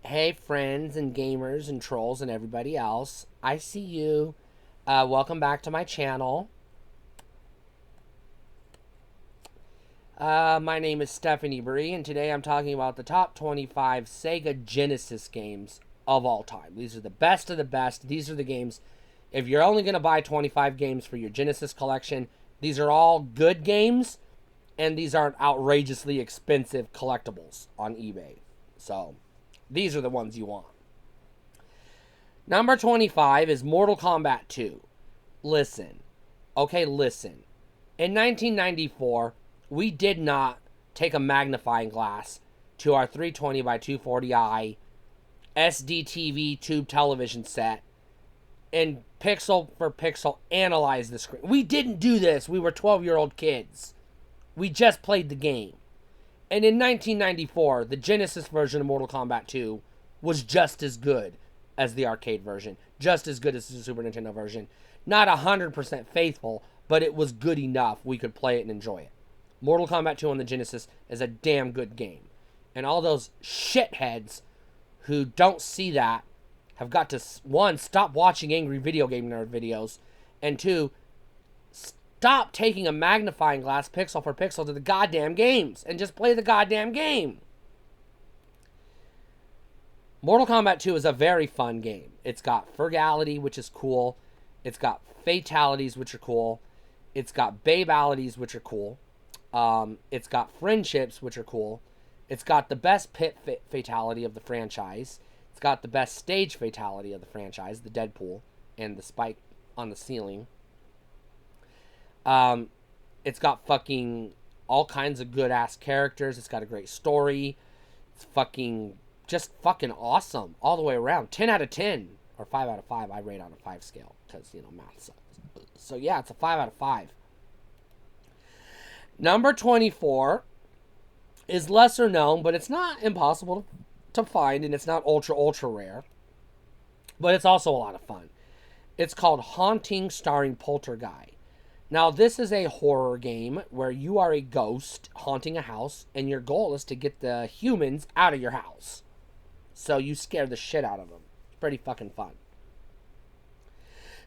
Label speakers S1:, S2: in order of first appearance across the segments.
S1: Hey, friends and gamers and trolls and everybody else. I see you. Welcome back to my channel. My name is Stephanie Bree, and today I'm talking about the top 25 Sega Genesis games of all time. These are the best of the best. These are the games. If you're only going to buy 25 games for your Genesis collection, these are all good games, and these aren't outrageously expensive collectibles on eBay. So, these are the ones you want. Number 25 is Mortal Kombat 2. Listen. Okay, listen. In 1994, we did not take a magnifying glass to our 320 by 240i SDTV tube television set and pixel for pixel analyze the screen. We didn't do this. We were 12-year-old kids. We just played the game. And in 1994, the Genesis version of Mortal Kombat 2 was just as good as the arcade version, just as good as the Super Nintendo version. Not 100% faithful, but it was good enough we could play it and enjoy it. Mortal Kombat 2 on the Genesis is a damn good game. And all those shitheads who don't see that have got to, one, stop watching Angry Video Game Nerd videos, and two, stop taking a magnifying glass pixel for pixel to the goddamn games and just play the goddamn game. Mortal Kombat 2 is a very fun game. It's got Fergality, which is cool. It's got Fatalities, which are cool. It's got Babalities, which are cool. It's got Friendships, which are cool. It's got the best pit fatality of the franchise. It's got the best stage fatality of the franchise, the Deadpool and the spike on the ceiling. It's got fucking all kinds of good ass characters. It's got a great story. It's just fucking awesome all the way around. 10 out of 10 or 5 out of 5. I rate on a 5 scale because, math sucks. So yeah, it's a 5 out of 5. Number 24 is lesser known, but it's not impossible to find, and it's not ultra rare. But it's also a lot of fun. It's called Haunting, starring Poltergeist. Now, this is a horror game where you are a ghost haunting a house, and your goal is to get the humans out of your house. So you scare the shit out of them. It's pretty fucking fun.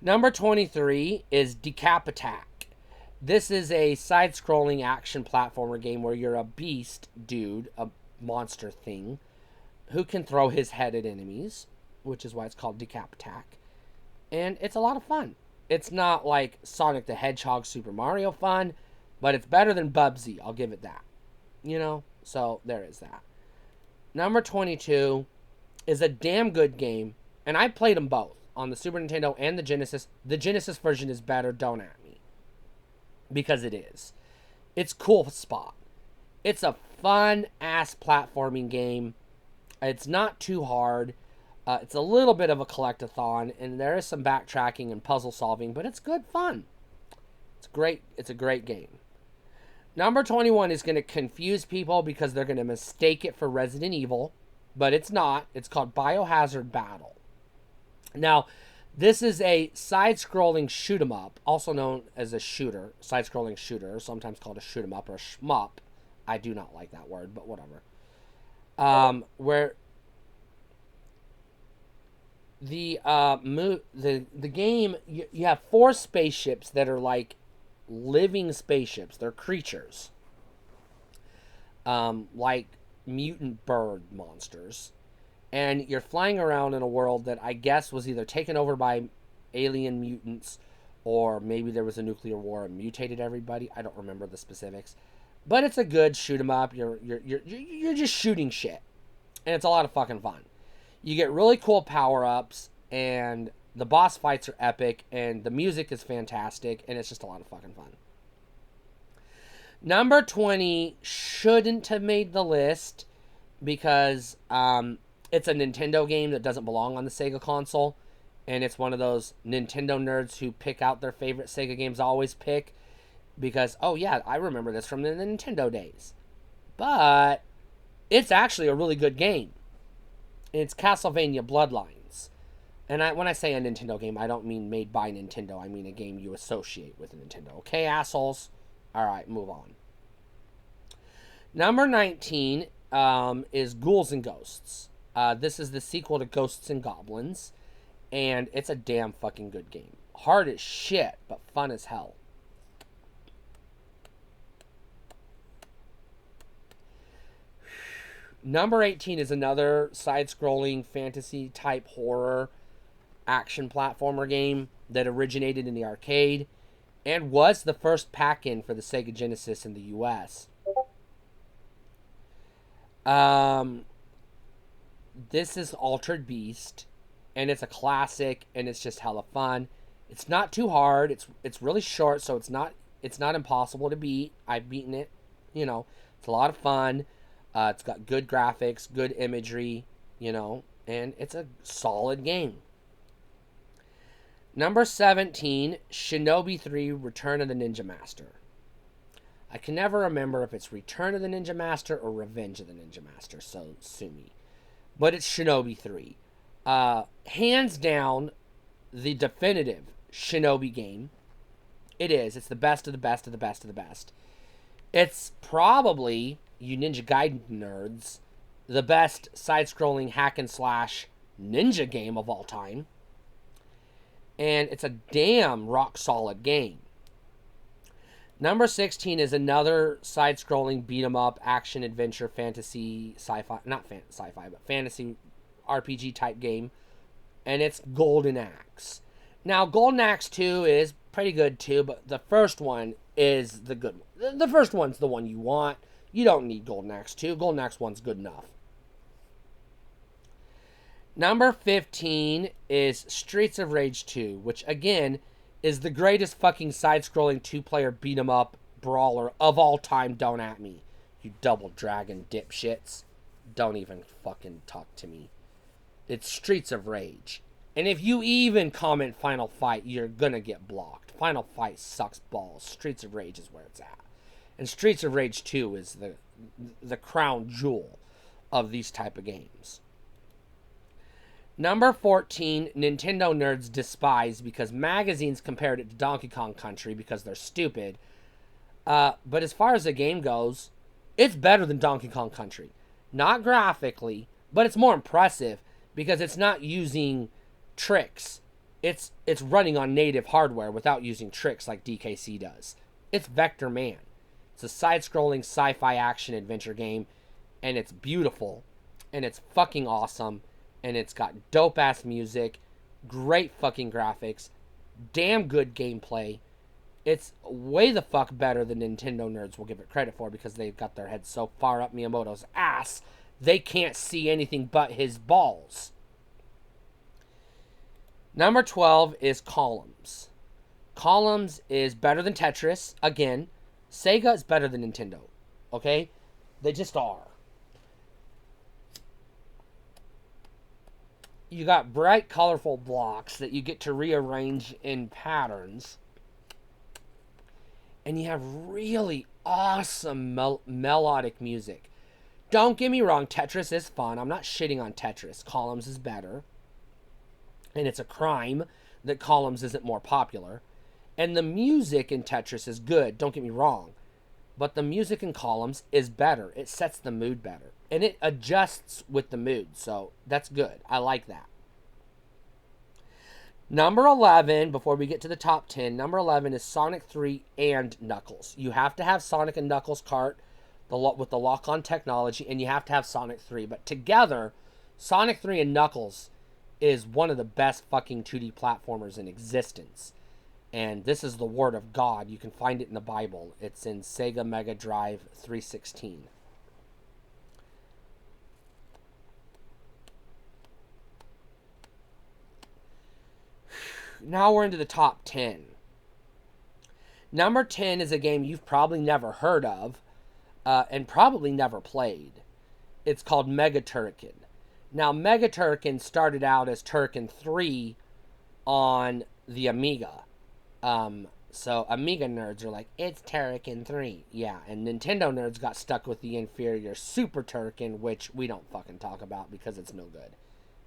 S1: Number 23 is Decap Attack. This is a side-scrolling action platformer game where you're a beast dude, a monster thing, who can throw his head at enemies, which is why it's called Decap Attack. And it's a lot of fun. It's not like Sonic the Hedgehog Super Mario fun, but it's better than Bubsy. I'll give it that. So there is that. Number 22 is a damn good game, and I played them both on the Super Nintendo and the Genesis. The Genesis version is better, don't at me. Because it is. It's Cool Spot. It's a fun-ass platforming game. It's not too hard. It's a little bit of a collectathon, and there is some backtracking and puzzle solving, but it's good fun. It's great. It's a great game. Number 21 is going to confuse people because they're going to mistake it for Resident Evil, but it's not. It's called Biohazard Battle. Now, this is a side-scrolling shoot-'em-up, also known as a shooter, side-scrolling shooter, sometimes called a shoot-'em-up or a shmup. I do not like that word, but whatever. Where the game, you have 4 spaceships that are like living spaceships. They're creatures, like mutant bird monsters, and you're flying around in a world that I guess was either taken over by alien mutants, or maybe there was a nuclear war and mutated everybody. I don't remember the specifics, but it's a good shoot 'em up. You're just shooting shit, and it's a lot of fucking fun. You get really cool power-ups, and the boss fights are epic, and the music is fantastic, and it's just a lot of fucking fun. Number 20 shouldn't have made the list because it's a Nintendo game that doesn't belong on the Sega console, and it's one of those Nintendo nerds who pick out their favorite Sega games always pick because, oh yeah, I remember this from the Nintendo days. But it's actually a really good game. It's Castlevania Bloodlines. And when I say a Nintendo game, I don't mean made by Nintendo. I mean a game you associate with Nintendo. Okay, assholes? Alright, move on. Number 19 is Ghouls and Ghosts. This is the sequel to Ghosts and Goblins, and it's a damn fucking good game. Hard as shit, but fun as hell. Number 18 is another side-scrolling fantasy-type horror action platformer game that originated in the arcade and was the first pack-in for the Sega Genesis in the US. This is Altered Beast, and it's a classic, and it's just hella fun. It's not too hard. It's really short, so it's not impossible to beat. I've beaten it. It's a lot of fun. It's got good graphics, good imagery, and it's a solid game. Number 17, Shinobi 3 Return of the Ninja Master. I can never remember if it's Return of the Ninja Master or Revenge of the Ninja Master, so sue me. But it's Shinobi 3. Hands down, the definitive Shinobi game. It is. It's the best of the best of the best of the best. It's probably, you Ninja Gaiden nerds, the best side-scrolling hack-and-slash ninja game of all time. And it's a damn rock-solid game. Number 16 is another side-scrolling beat-em-up action-adventure fantasy sci-fi, not sci-fi, but fantasy RPG type game. And it's Golden Axe. Now, Golden Axe 2 is pretty good too, but the first one is the good one. The first one's the one you want. You don't need Golden Axe 2. Golden Axe 1's good enough. Number 15 is Streets of Rage 2, which again is the greatest fucking side-scrolling two-player beat-em-up brawler of all time. Don't at me, you Double Dragon dipshits. Don't even fucking talk to me. It's Streets of Rage. And if you even comment Final Fight, you're gonna get blocked. Final Fight sucks balls. Streets of Rage is where it's at. And Streets of Rage 2 is the crown jewel of these type of games. Number 14, Nintendo nerds despise because magazines compared it to Donkey Kong Country because they're stupid. But as far as the game goes, it's better than Donkey Kong Country. Not graphically, but it's more impressive because it's not using tricks. It's running on native hardware without using tricks like DKC does. It's Vector Man. It's a side-scrolling sci-fi action adventure game, and it's beautiful, and it's fucking awesome, and it's got dope-ass music, great fucking graphics, damn good gameplay. It's way the fuck better than Nintendo nerds will give it credit for because they've got their heads so far up Miyamoto's ass, they can't see anything but his balls. Number 12 is Columns. Columns is better than Tetris. Again, Sega is better than Nintendo. Okay? They just are. You got bright, colorful blocks that you get to rearrange in patterns. And you have really awesome melodic music. Don't get me wrong, Tetris is fun. I'm not shitting on Tetris. Columns is better. And it's a crime that Columns isn't more popular. And the music in Tetris is good, don't get me wrong. But the music in Columns is better. It sets the mood better. And it adjusts with the mood. So that's good. I like that. Number 11, before we get to the top 10, number 11 is Sonic 3 and Knuckles. You have to have Sonic and Knuckles cart with the lock-on technology, and you have to have Sonic 3. But together, Sonic 3 and Knuckles is one of the best fucking 2D platformers in existence. And this is the word of God. You can find it in the Bible. It's in Sega Mega Drive 316. Now we're into the top 10. Number 10 is a game you've probably never heard of and probably never played. It's called Mega Turrican. Now, Mega Turrican started out as Turrican 3 on the Amiga. So Amiga nerds are like, it's Turrican 3. Yeah, and Nintendo nerds got stuck with the inferior Super Turrican, which we don't fucking talk about because it's no good.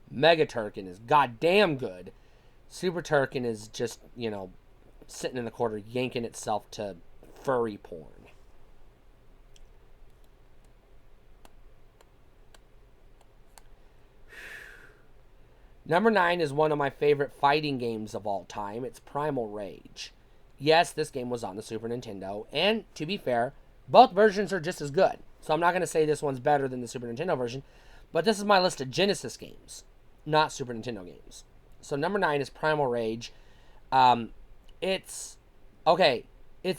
S1: Mega Turrican is goddamn good. Super Turrican is just, sitting in the corner yanking itself to furry porn. Number 9 is one of my favorite fighting games of all time. It's Primal Rage. Yes, this game was on the Super Nintendo, and to be fair, both versions are just as good. So I'm not going to say this one's better than the Super Nintendo version, but this is my list of Genesis games, not Super Nintendo games. So number 9 is Primal Rage. It's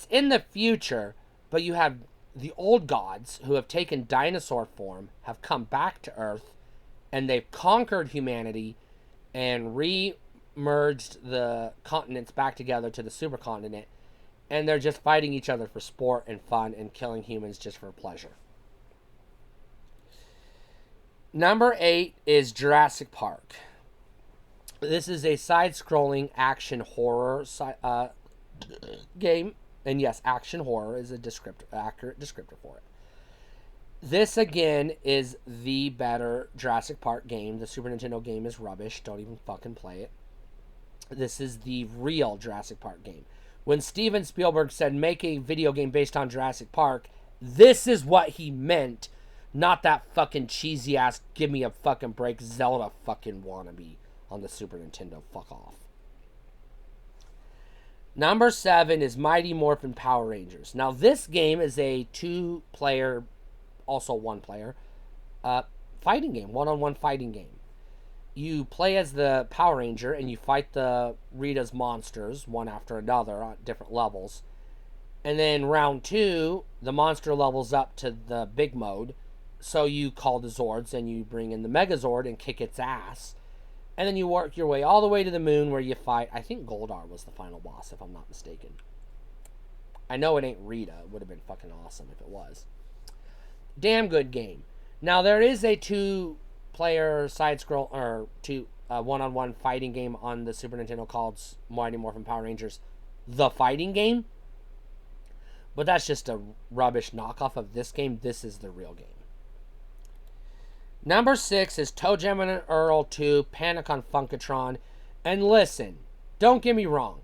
S1: in the future, but you have the old gods who have taken dinosaur form, have come back to Earth, and they've conquered humanity and re-merged the continents back together to the supercontinent, and they're just fighting each other for sport and fun and killing humans just for pleasure. Number 8 is Jurassic Park. This is a side-scrolling action horror game, and yes, action horror is a accurate descriptor for it. This, again, is the better Jurassic Park game. The Super Nintendo game is rubbish. Don't even fucking play it. This is the real Jurassic Park game. When Steven Spielberg said, make a video game based on Jurassic Park, this is what he meant. Not that fucking cheesy-ass, give me a fucking break, Zelda fucking wannabe on the Super Nintendo. Fuck off. Number 7 is Mighty Morphin Power Rangers. Now, this game is a 2-player... also 1-player, fighting game, one-on-one fighting game. You play as the Power Ranger and you fight the Rita's monsters one after another on different levels. And then round 2, the monster levels up to the big mode. So you call the Zords and you bring in the Megazord and kick its ass. And then you work your way all the way to the moon where you fight, I think Goldar was the final boss if I'm not mistaken. I know it ain't Rita. It would have been fucking awesome if it was. Damn good game. Now there is a 2-player side-scroll or one-on-one fighting game on the Super Nintendo called Mighty Morphin Power Rangers: The Fighting Game. But that's just a rubbish knockoff of this game. This is the real game. Number 6 is ToeJam and Earl 2: Panic on Funkatron. And listen, don't get me wrong.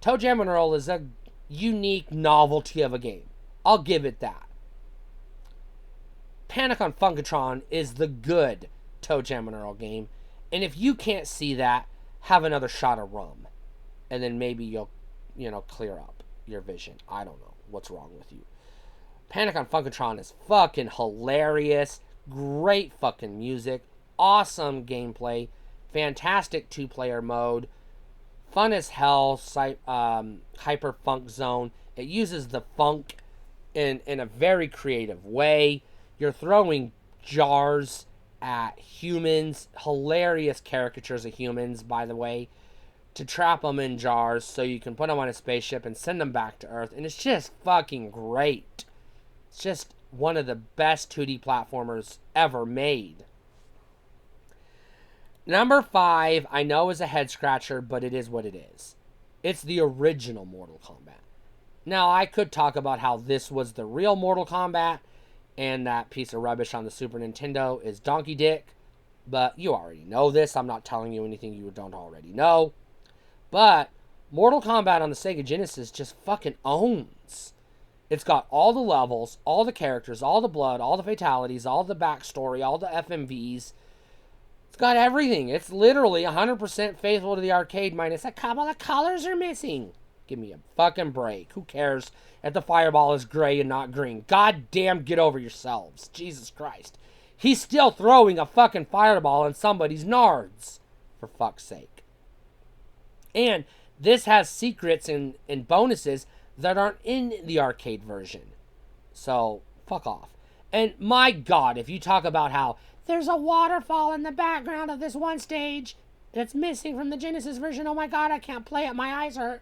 S1: ToeJam and Earl is a unique novelty of a game. I'll give it that. Panic on Funkatron is the good ToeJam and Earl game. And if you can't see that, have another shot of rum. And then maybe you'll, clear up your vision. I don't know what's wrong with you. Panic on Funkatron is fucking hilarious. Great fucking music. Awesome gameplay. Fantastic 2-player mode. Fun as hell. Hyper funk zone. It uses the funk in a very creative way. You're throwing jars at humans. Hilarious caricatures of humans, by the way. To trap them in jars so you can put them on a spaceship and send them back to Earth. And it's just fucking great. It's just one of the best 2D platformers ever made. Number 5, I know is a head scratcher, but it is what it is. It's the original Mortal Kombat. Now, I could talk about how this was the real Mortal Kombat, and that piece of rubbish on the Super Nintendo is Donkey Dick. But you already know this. I'm not telling you anything you don't already know. But Mortal Kombat on the Sega Genesis just fucking owns. It's got all the levels, all the characters, all the blood, all the fatalities, all the backstory, all the FMVs. It's got everything. It's literally 100% faithful to the arcade, minus a couple of colors are missing. Give me a fucking break. Who cares if the fireball is gray and not green? God damn, get over yourselves. Jesus Christ. He's still throwing a fucking fireball in somebody's nards. For fuck's sake. And this has secrets and bonuses that aren't in the arcade version. So, fuck off. And my God, if you talk about how there's a waterfall in the background of this one stage that's missing from the Genesis version. Oh my God, I can't play it. My eyes hurt.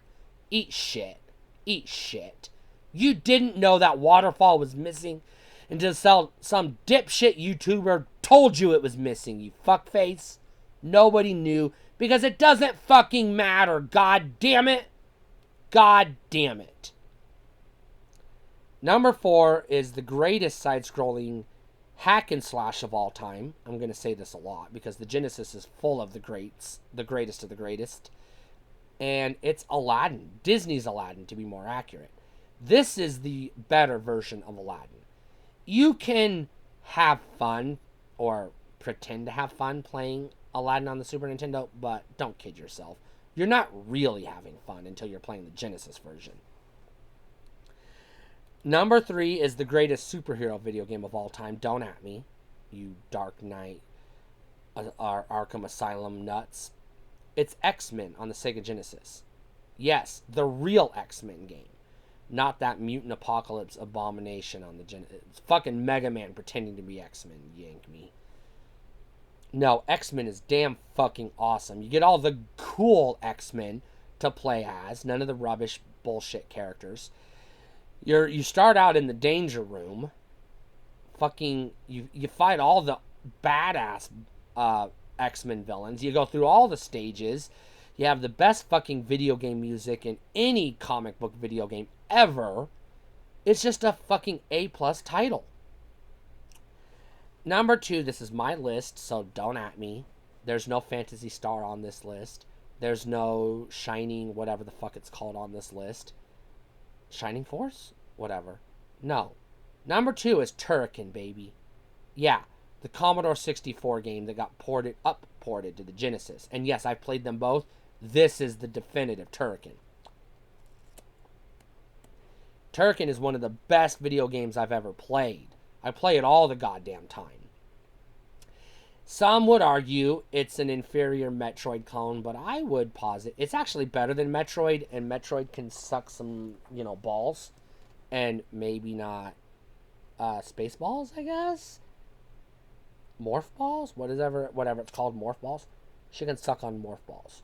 S1: Eat shit. Eat shit. You didn't know that waterfall was missing until some dipshit YouTuber told you it was missing, you fuckface. Nobody knew because it doesn't fucking matter. God damn it. God damn it. Number 4 is the greatest side-scrolling hack and slash of all time. I'm going to say this a lot because the Genesis is full of the greats, the greatest of the greatest. And it's Aladdin. Disney's Aladdin, to be more accurate. This is the better version of Aladdin. You can have fun or pretend to have fun playing Aladdin on the Super Nintendo, but don't kid yourself. You're not really having fun until you're playing the Genesis version. Number 3 is the greatest superhero video game of all time. Don't at me, you Dark Knight, Arkham Asylum nuts. It's X-Men on the Sega Genesis. Yes, the real X-Men game. Not that Mutant Apocalypse abomination on the Genesis. It's fucking Mega Man pretending to be X-Men. Yank me. No, X-Men is damn fucking awesome. You get all the cool X-Men to play as. None of the rubbish bullshit characters. You start out in the danger room. Fucking, you fight all the badass X-Men villains. You go through all the stages. You have the best fucking video game music in any comic book video game ever. It's just a fucking A+ title. Number 2, this is my list, so don't at me. There's no Phantasy Star on this list. There's no Shining, whatever the fuck it's called on this list. Shining Force? Whatever. No. Number 2 is Turrican, baby. Yeah, the Commodore 64 game that got ported to the Genesis. And yes, I've played them both. This is the definitive Turrican. Turrican is one of the best video games I've ever played. I play it all the goddamn time. Some would argue it's an inferior Metroid clone, but I would posit it's actually better than Metroid, and Metroid can suck some, balls. And maybe not space balls, I guess? Morph balls? Whatever it's called, morph balls. She can suck on morph balls.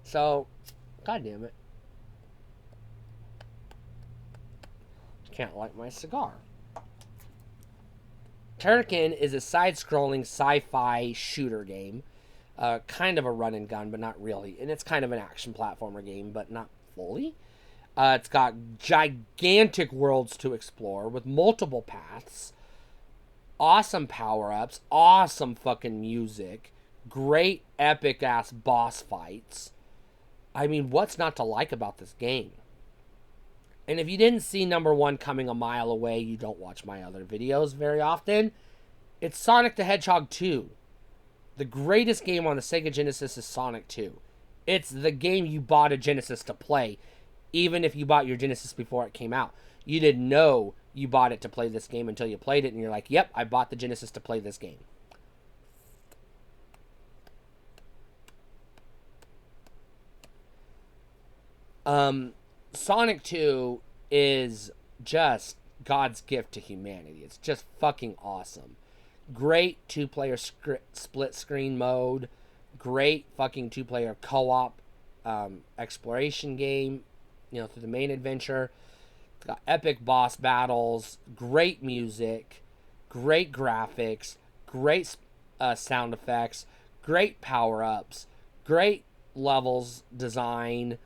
S1: So, god damn it. Can't light my cigar. Turrican is a side-scrolling sci-fi shooter game. Kind of a run and gun, but not really. And it's kind of an action platformer game, but not fully. It's got gigantic worlds to explore with multiple paths. Awesome power-ups. Awesome fucking music. Great epic-ass boss fights. I mean, what's not to like about this game? And if you didn't see number 1 coming a mile away, you don't watch my other videos very often. It's Sonic the Hedgehog 2. The greatest game on the Sega Genesis is Sonic 2. It's the game you bought a Genesis to play, even if you bought your Genesis before it came out. You didn't know you bought it to play this game until you played it, and you're like, yep, I bought the Genesis to play this game. Sonic 2 is just God's gift to humanity. It's just fucking awesome. Great 2-player split screen mode. Great fucking 2-player co-op exploration game, through the main adventure. It's got epic boss battles, great music, great graphics, great sound effects, great power-ups, great levels design,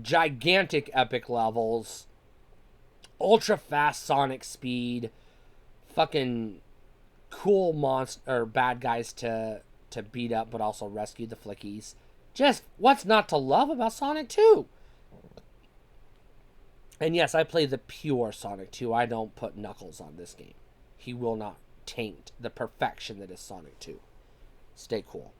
S1: gigantic epic levels, ultra fast Sonic speed, fucking cool monster or bad guys to beat up but also rescue the flickies. Just what's not to love about Sonic 2? And yes, I play the pure Sonic 2. I don't put Knuckles on this game. He will not taint the perfection that is Sonic 2. Stay cool.